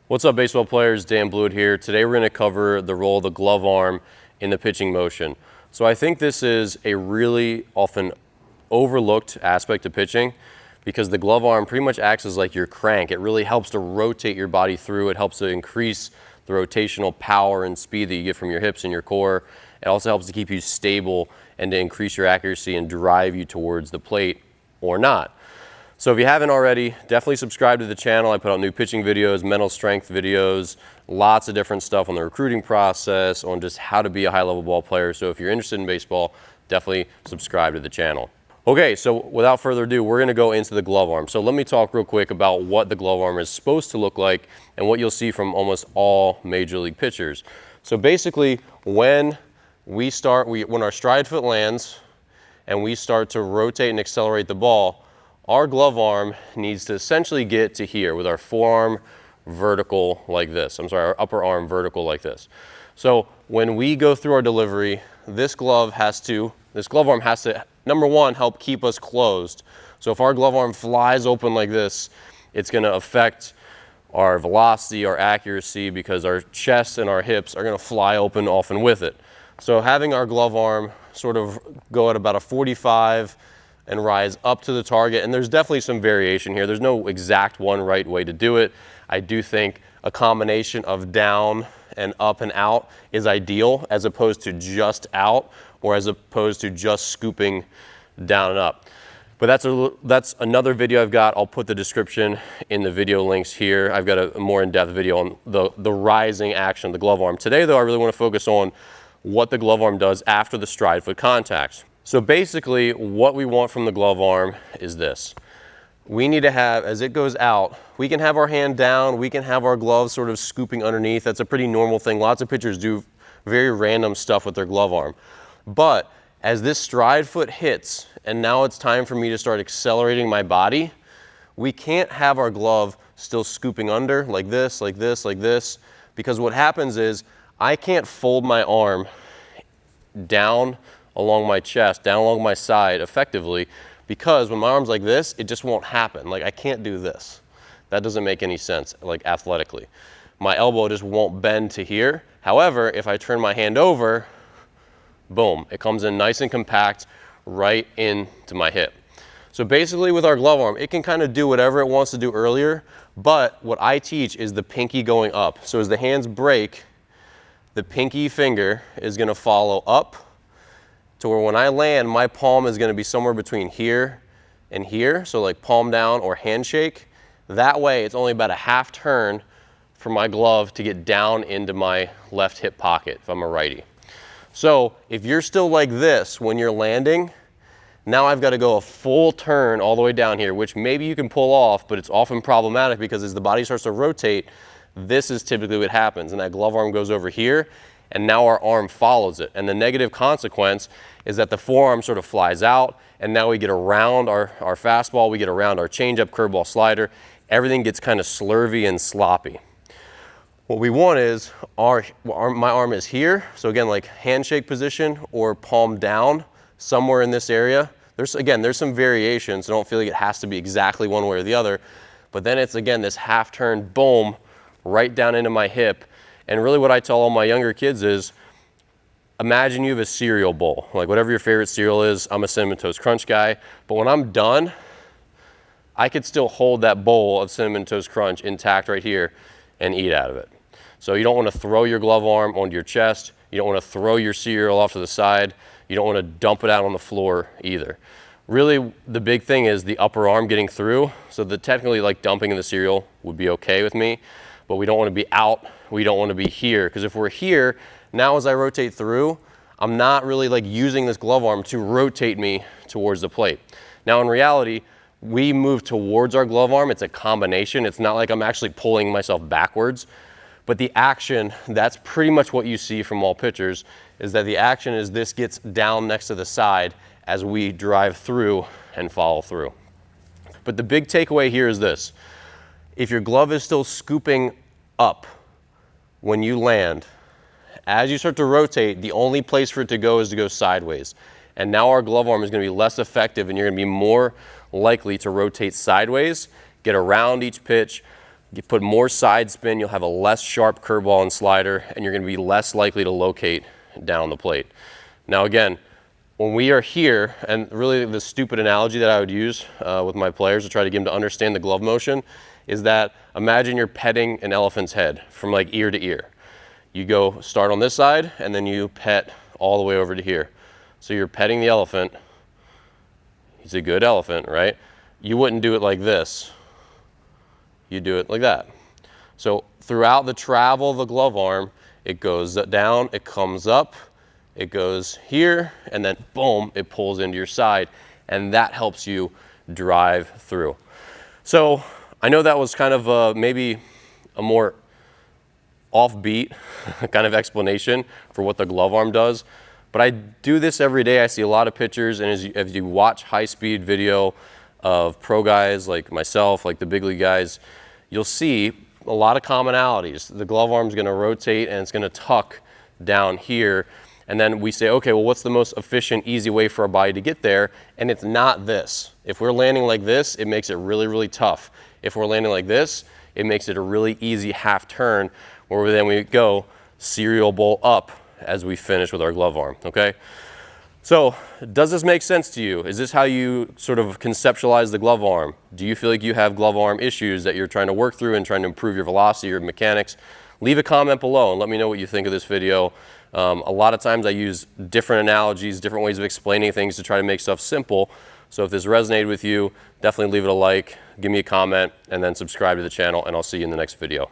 What's up, baseball players? Dan Blewett here. Today we're going to cover the role of the glove arm in the pitching motion. So I think this is a really often overlooked aspect of pitching because the glove arm pretty much acts as like your crank. It really helps to rotate your body through. It helps to increase the rotational power and speed that you get from your hips and your core. It also helps to keep you stable and to increase your accuracy and drive you towards the plate or not. So if you haven't already, definitely subscribe to the channel. I put out new pitching videos, mental strength videos, lots of different stuff on the recruiting process, on just how to be a high-level ball player. So if you're interested in baseball, definitely subscribe to the channel. Okay, so without further ado, we're going to go into the glove arm. So let me talk real quick about what the glove arm is supposed to look like and what you'll see from almost all major league pitchers. So basically, when our stride foot lands and we start to rotate and accelerate the ball, our glove arm needs to essentially get to here with our forearm vertical like this. Our upper arm vertical like this. So when we go through our delivery, this glove arm has to, number one, help keep us closed. So if our glove arm flies open like this, it's going to affect our velocity, our accuracy, because our chest and our hips are going to fly open often with it. So having our glove arm sort of go at about a 45 and rise up to the target, and there's definitely some variation here. There's no exact one right way to do it. I do think a combination of down and up and out is ideal, as opposed to just out or as opposed to just scooping down and up. But that's another video I've got. I'll put the description in the video links here. I've got a more in-depth video on the rising action of the glove arm. Today though, I really want to focus on what the glove arm does after the stride foot contacts. So basically what we want from the glove arm is this. We need to have, as it goes out, we can have our hand down, we can have our gloves sort of scooping underneath. That's a pretty normal thing. Lots of pitchers do very random stuff with their glove arm. But as this stride foot hits, and now it's time for me to start accelerating my body, we can't have our glove still scooping under like this, like this, like this, because what happens is I can't fold my arm down along my chest, down along my side effectively, because when my arm's like this, it just won't happen. Like I can't do this. That doesn't make any sense, like athletically. My elbow just won't bend to here. However, if I turn my hand over, boom, it comes in nice and compact right into my hip. So basically with our glove arm, it can kind of do whatever it wants to do earlier, but what I teach is the pinky going up. So as the hands break, the pinky finger is gonna follow up to where when I land, my palm is going to be somewhere between here and here, so like palm down or handshake. That way, it's only about a half turn for my glove to get down into my left hip pocket if I'm a righty. So if you're still like this when you're landing, now I've got to go a full turn all the way down here, which maybe you can pull off, but it's often problematic because as the body starts to rotate, this is typically what happens, and that glove arm goes over here, and now our arm follows it. And the negative consequence is that the forearm sort of flies out, and now we get around our fastball, we get around our changeup, curveball, slider. Everything gets kind of slurvy and sloppy. What we want is my arm is here, so again, like handshake position or palm down, somewhere in this area. There's some variations, so don't feel like it has to be exactly one way or the other, but then it's, again, this half turn, boom, right down into my hip. And really what I tell all my younger kids is, imagine you have a cereal bowl, like whatever your favorite cereal is. I'm a Cinnamon Toast Crunch guy, but when I'm done, I could still hold that bowl of Cinnamon Toast Crunch intact right here and eat out of it. So you don't want to throw your glove arm onto your chest. You don't want to throw your cereal off to the side. You don't want to dump it out on the floor either. Really, the big thing is the upper arm getting through. So technically like dumping in the cereal would be okay with me, but we don't want to be out. We don't want to be here, because if we're here, now as I rotate through, I'm not really like using this glove arm to rotate me towards the plate. Now in reality, we move towards our glove arm. It's a combination. It's not like I'm actually pulling myself backwards, but the action, that's pretty much what you see from all pitchers, is that the action is this gets down next to the side as we drive through and follow through. But the big takeaway here is this. If your glove is still scooping up when you land, as you start to rotate, the only place for it to go is to go sideways. And now our glove arm is going to be less effective, and you're going to be more likely to rotate sideways, get around each pitch, You put more side spin, you'll have a less sharp curveball and slider, and you're going to be less likely to locate down the plate. Now again, when we are here, and really the stupid analogy that I would use with my players to try to get them to understand the glove motion is that imagine you're petting an elephant's head from like ear to ear. You go start on this side and then you pet all the way over to here. So you're petting the elephant. He's a good elephant, right? You wouldn't do it like this. You do it like that. So throughout the travel of the glove arm, it goes down, it comes up, it goes here, and then boom, it pulls into your side, and that helps you drive through. So I know that was kind of maybe a more offbeat kind of explanation for what the glove arm does, but I do this every day. I see a lot of pitchers, and as you watch high-speed video of pro guys like myself, like the big league guys, you'll see a lot of commonalities. The glove arm is going to rotate and it's going to tuck down here. And then we say, okay, well, what's the most efficient, easy way for our body to get there? And it's not this. If we're landing like this, it makes it really, really tough. If we're landing like this, it makes it a really easy half turn where then we go serial bowl up as we finish with our glove arm, okay? So does this make sense to you? Is this how you sort of conceptualize the glove arm? Do you feel like you have glove arm issues that you're trying to work through and trying to improve your velocity or mechanics? Leave a comment below and let me know what you think of this video. A lot of times I use different analogies, different ways of explaining things to try to make stuff simple. So if this resonated with you, definitely leave it a like, give me a comment, and then subscribe to the channel, and I'll see you in the next video.